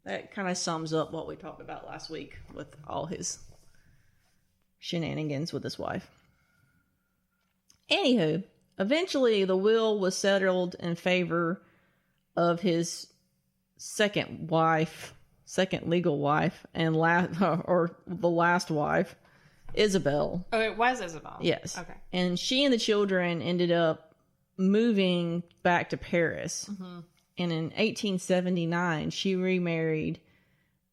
that kind of sums up what we talked about last week with all his shenanigans with his wife. Anywho, eventually the will was settled in favor of his second legal wife, and the last wife, Isabel. Oh, it was Isabel. Yes. Okay. And she and the children ended up moving back to Paris. Mm-hmm. And in 1879, she remarried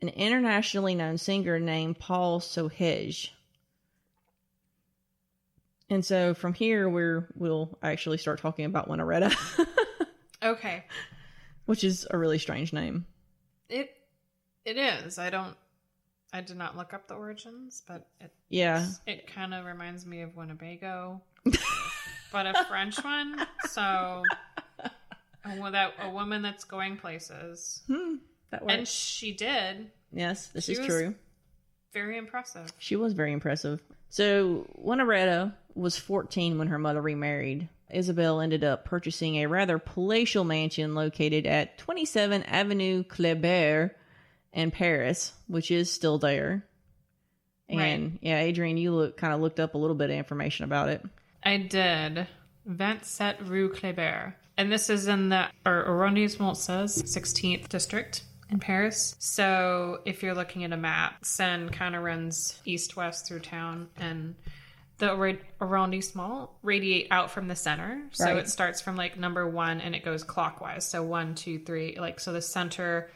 an internationally known singer named Paul Sohege. And so from here, we'll actually start talking about Winnaretta. Okay. Which is a really strange name. It is. I did not look up the origins, but it kind of reminds me of Winnebago, but a French one. So a woman that's going places. That works. And she did. Yes, this is true. Very impressive. She was very impressive. So Winnaretta was 14 when her mother remarried. Isabel ended up purchasing a rather palatial mansion located at 27 Avenue Kléber in Paris, which is still there. And yeah, Adrienne, you looked up a little bit of information about it. I did. 27 Rue Kléber. And this is in the arrondissement, says 16th district in Paris. So if you're looking at a map, Seine kind of runs east-west through town, and the arrondissement radiate out from the center. So it starts from like number 1 and it goes clockwise. So 1, 2, 3, so the center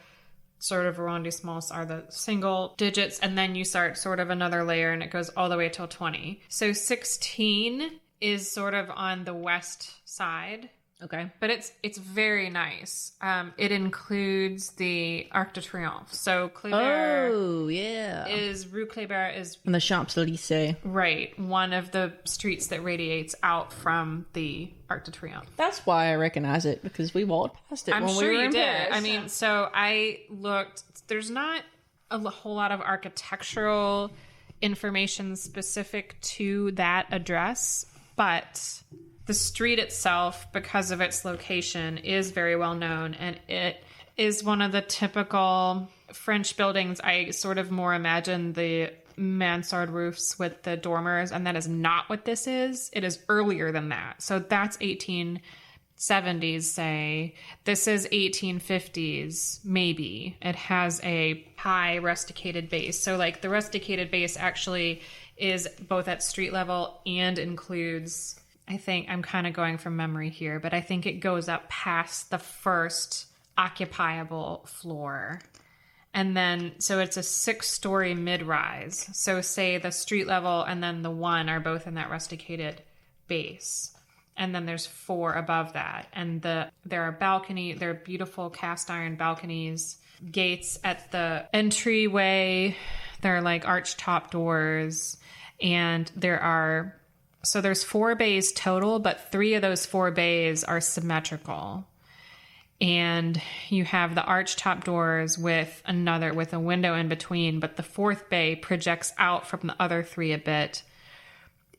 sort of arrondissements are the single digits, and then you start sort of another layer and it goes all the way till 20. So 16 is sort of on the west side. Okay. But it's very nice. It includes the Arc de Triomphe. So Kléber Rue Kléber is... And the Champs-Élysées. Right. One of the streets that radiates out from the Arc de Triomphe. That's why I recognize it, because we walked past it when we were in Paris. I mean, so I looked... There's not a whole lot of architectural information specific to that address, but... The street itself, because of its location, is very well known, and it is one of the typical French buildings. I sort of more imagine the mansard roofs with the dormers, and that is not what this is. It is earlier than that. So that's 1870s, say. This is 1850s, maybe. It has a high rusticated base. So like the rusticated base actually is both at street level and includes... I think I'm kind of going from memory here, but I think it goes up past the first occupiable floor. And then, so it's a 6-story mid-rise. So say the street level and then the 1 are both in that rusticated base. And then there's 4 above that. And there are beautiful cast iron balconies, gates at the entryway. There are like arch top doors, and there's 4 bays total, but 3 of those 4 bays are symmetrical. And you have the arch top doors with a window in between, but the 4th bay projects out from the other 3 a bit.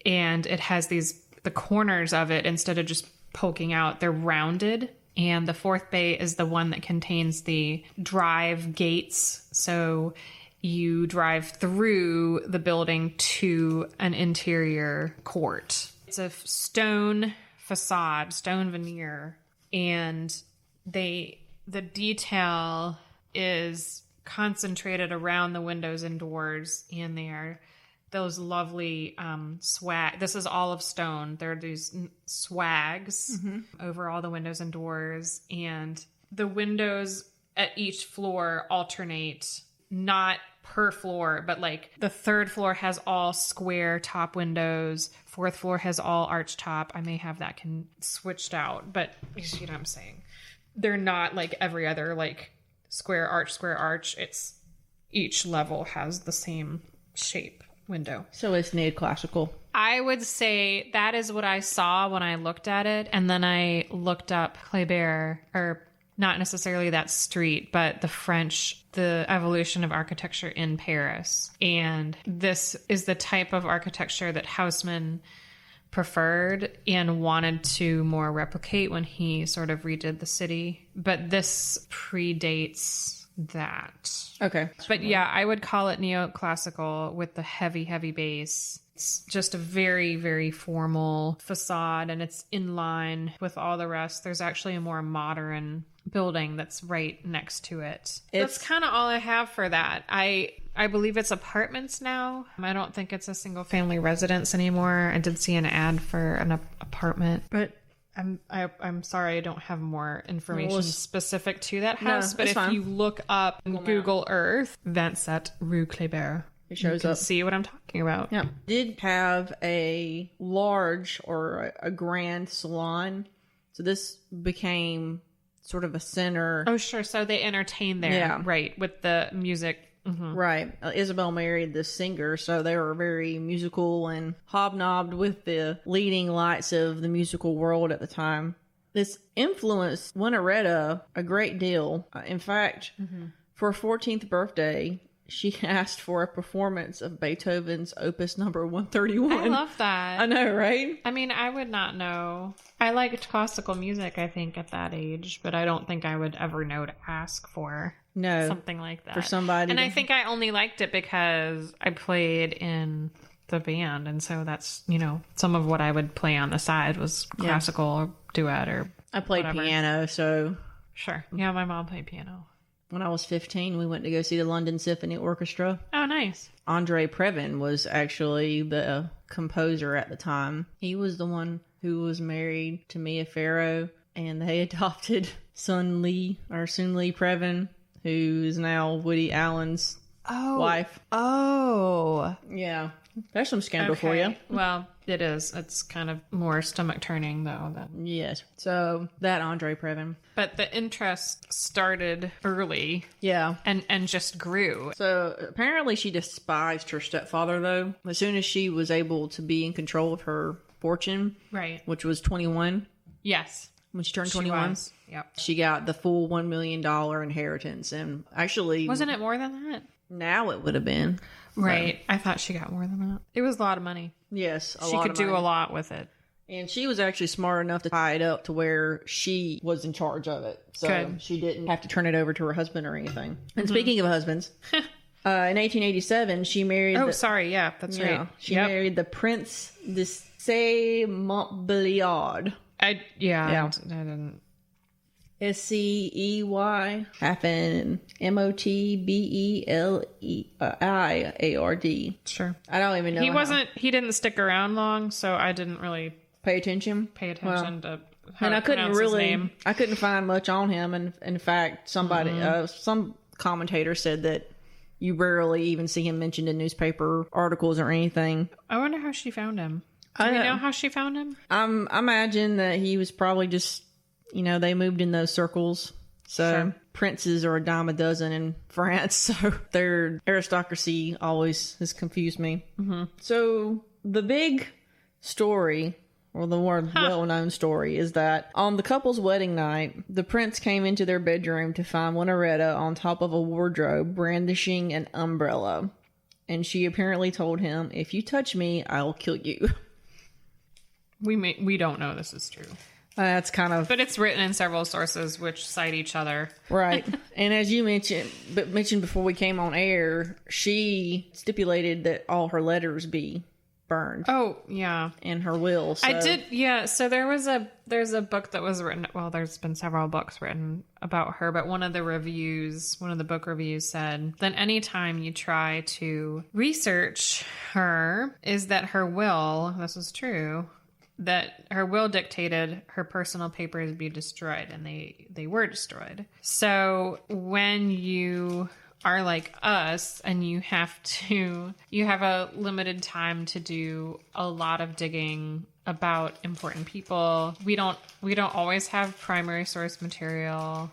And it has the corners of it, instead of just poking out, they're rounded. And the 4th bay is the one that contains the drive gates. So you drive through the building to an interior court. It's a stone facade, stone veneer, and the detail is concentrated around the windows and doors, and they are those lovely swag. This is all of stone. There are these swags over all the windows and doors, and the windows at each floor alternate, not per floor, but like the 3rd floor has all square top windows, 4th floor has all arch top. I may have that switched out, but you see what I'm saying. They're not like every other like square arch. It's each level has the same shape window. So it's neoclassical. I would say that is what I saw when I looked at it, and then I looked up Kléber, or not necessarily that street, but the evolution of architecture in Paris. And this is the type of architecture that Haussmann preferred and wanted to more replicate when he sort of redid the city. But this predates that. Okay. But yeah, I would call it neoclassical with the heavy, heavy bass. It's just a very, very formal facade, and it's in line with all the rest. There's actually a more modern building that's right next to it. That's kind of all I have for that. I believe it's apartments now. I don't think it's a single family residence anymore. I did see an ad for an apartment, but I'm sorry I don't have more information specific to that house. But if you look up Google Earth, Vincent Rue Kléber, it shows up. See what I'm talking about. Yeah. Did have a large or a grand salon. So this became sort of a center. Oh, sure. So they entertain there, right, with the music. Mm-hmm. Right. Isabel married the singer, so they were very musical and hobnobbed with the leading lights of the musical world at the time. This influenced Winnaretta a great deal. In fact, for her 14th birthday, she asked for a performance of Beethoven's Opus number 131. I love that. I know, right? I mean, I would not know. I liked classical music, I think, at that age, but I don't think I would ever know to ask for something like that. For somebody. And I think I only liked it because I played in the band. And so that's, some of what I would play on the side was classical or duet or I played piano, so. Sure. Yeah, my mom played piano. When I was 15, we went to go see the London Symphony Orchestra. Oh, nice. Andre Previn was actually the composer at the time. He was the one who was married to Mia Farrow, and they adopted Sun Lee Previn, who is now Woody Allen's wife. Oh. Yeah. There's some scandal for you. Well, it is. It's kind of more stomach turning, though. Yes. So that Andre Previn. But the interest started early. Yeah. And just grew. So apparently she despised her stepfather, though. As soon as she was able to be in control of her fortune, right, which was 21. Yes. When she turned 21, she got the full $1 million inheritance. And actually... Wasn't it more than that? Now it would have been. Right. I thought she got more than that. It was a lot of money. Yes. She could do a lot with it. And she was actually smart enough to tie it up to where she was in charge of it. So she didn't have to turn it over to her husband or anything. And speaking of husbands, in 1887, she married... Oh, sorry. Yeah, that's right. She married the Prince de Montbéliard. I didn't... Scey hyphen Motbeliard. Sure. I don't even know. He didn't stick around long, so I didn't really pay attention to how and I couldn't his name. I couldn't find much on him. And in fact, some commentator said that you rarely even see him mentioned in newspaper articles or anything. I wonder how she found him. Do we know how she found him? I imagine that he was probably just, they moved in those circles. So princes are a dime a dozen in France. So their aristocracy always has confused me. Mm-hmm. So the big story, or the more well-known story, is that on the couple's wedding night, the prince came into their bedroom to find Winnaretta on top of a wardrobe brandishing an umbrella. And she apparently told him, "If you touch me, I'll kill you." We don't know this is true. That's kind of... But it's written in several sources which cite each other. Right. And as you mentioned before we came on air, she stipulated that all her letters be burned. Oh, yeah. In her will. So. I did, yeah. So there's a book that was written, well, there's been several books written about her, but one of the book reviews said that anytime you try to research her, is that her will, this is true, that her will dictated her personal papers be destroyed, and they were destroyed. So when you are like us and you have a limited time to do a lot of digging about important people, we don't always have primary source material.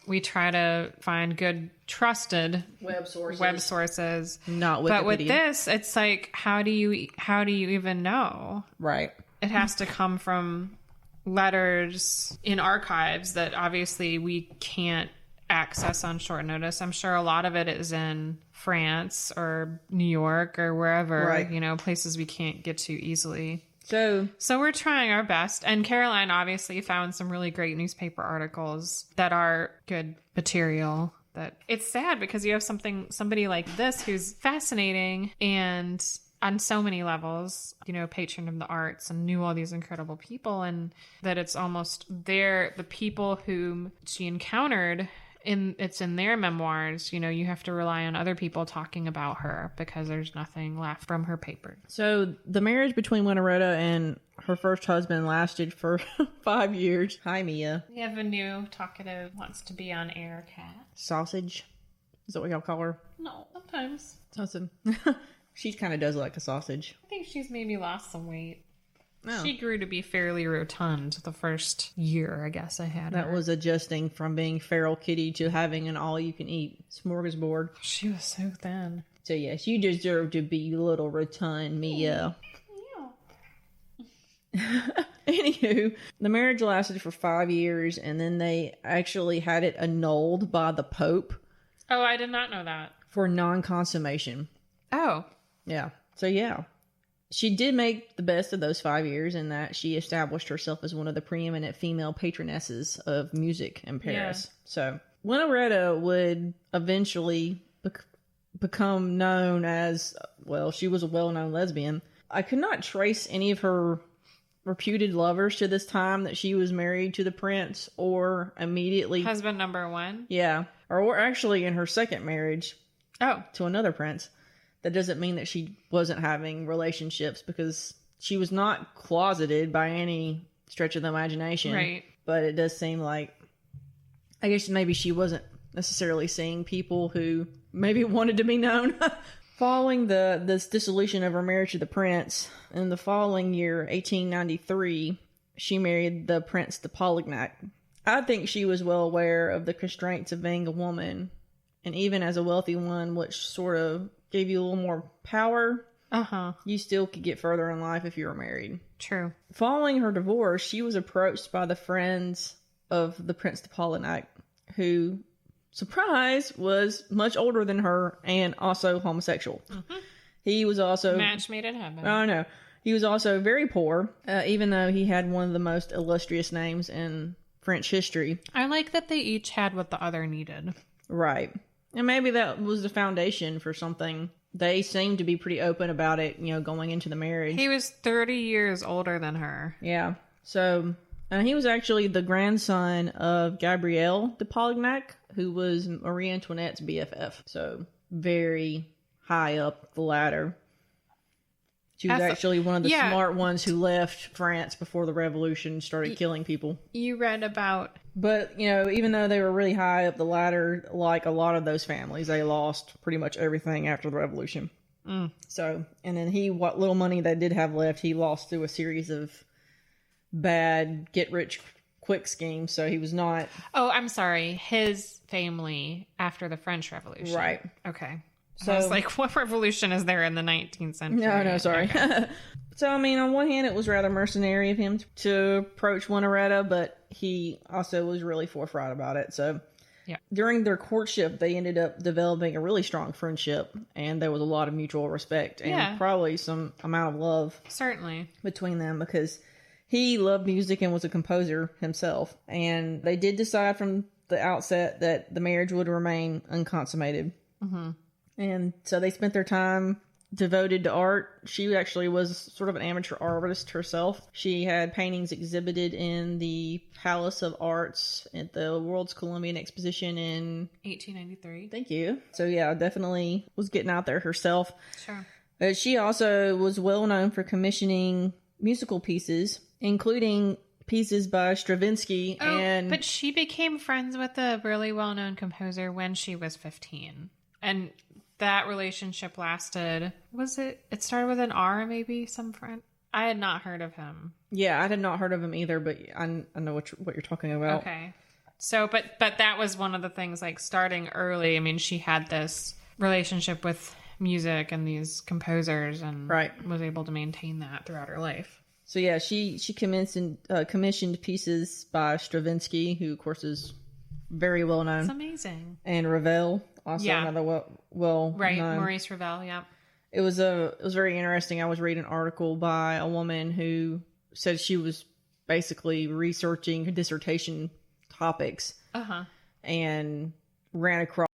We try to find good trusted web sources. Not Wikipedia. But with this, it's like, how do you even know? Right. It has to come from letters in archives that obviously we can't access on short notice. I'm sure a lot of it is in France or New York or wherever, right. Places we can't get to easily. So we're trying our best. And Caroline obviously found some really great newspaper articles that are good material that it's sad because you have somebody like this who's fascinating and on so many levels, you know, patron of the arts and knew all these incredible people, and that it's almost the people whom she encountered it's in their memoirs, you know, you have to rely on other people talking about her because there's nothing left from her paper. So the marriage between Winnaretta and her first husband lasted for 5 years. Hi, Mia. We have a new talkative, wants to be on air cat. Sausage? Is that what y'all call her? No, sometimes. Awesome. She kind of does like a sausage. I think she's maybe lost some weight. Oh. She grew to be fairly rotund the first year, I guess I had That her. was adjusting from being feral kitty to having an all-you-can-eat smorgasbord. She was so thin. So yes, you deserve to be little rotund, Mia. Anywho, the marriage lasted for 5 years, and then they actually had it annulled by the Pope Oh, I did not know that. for non-consummation. Oh. Yeah. So yeah. She did make the best of those 5 years in that she established herself as one of the preeminent female patronesses of music in Paris. Yeah. So Winnaretta would eventually become known as, well, she was a well-known lesbian. I could not trace any of her reputed lovers to this time that she was married to the prince or immediately... Husband number one? Yeah. Or actually in her second marriage to another prince. That doesn't mean that she wasn't having relationships because she was not closeted by any stretch of the imagination. Right. But it does seem like, I guess maybe she wasn't necessarily seeing people who maybe wanted to be known. Following this dissolution of her marriage to the prince, in the following year, 1893, she married the Prince de Polignac. I think she was well aware of the constraints of being a woman, and even as a wealthy one, which sort of gave you a little more power, you still could get further in life if you were married. True. Following her divorce, she was approached by the friends of the Prince de Polignac, who, surprise, was much older than her and also homosexual. Mm-hmm. He was also... Match made in heaven. Oh, no. He was also very poor, even though he had one of the most illustrious names in French history. I like that they each had what the other needed. Right. And maybe that was the foundation for something. They seemed to be pretty open about it, you know, going into the marriage. He was 30 years older than her. Yeah. So, he was actually the grandson of Gabrielle de Polignac, who was Marie Antoinette's BFF. So, very high up the ladder. She was actually one of the smart ones who left France before the revolution started killing people. You read about... But, you know, even though they were really high up the ladder, like a lot of those families, they lost pretty much everything after the revolution. Mm. So, and then what little money they did have left, he lost through a series of bad get-rich-quick schemes. So he was not... Oh, I'm sorry. His family after the French Revolution. Right. Okay. So I was like, what revolution is there in the 19th century? No, sorry. Okay. So, I mean, on one hand, it was rather mercenary of him to approach Winnaretta, but he also was really forthright about it. So, during their courtship, they ended up developing a really strong friendship, and there was a lot of mutual respect and probably some amount of love. Certainly. Between them, because he loved music and was a composer himself. And they did decide from the outset that the marriage would remain unconsummated. Mm-hmm. And so they spent their time devoted to art. She actually was sort of an amateur artist herself. She had paintings exhibited in the Palace of Arts at the World's Columbian Exposition in 1893. Thank you. So yeah, definitely was getting out there herself. Sure. She also was well known for commissioning musical pieces, including pieces by Stravinsky. But she became friends with a really well-known composer when she was 15. And that relationship lasted, it started with an R, maybe, some friend? I had not heard of him. Yeah, I had not heard of him either, but I know what you're talking about. Okay. So, but that was one of the things, like, starting early. I mean, she had this relationship with music and these composers and was able to maintain that throughout her life. So, yeah, she commissioned pieces by Stravinsky, who, of course, is very well known. It's amazing. And Ravel. Also another well known. Maurice Ravel, yeah. It was very interesting. I was reading an article by a woman who said she was basically researching her dissertation topics. And ran across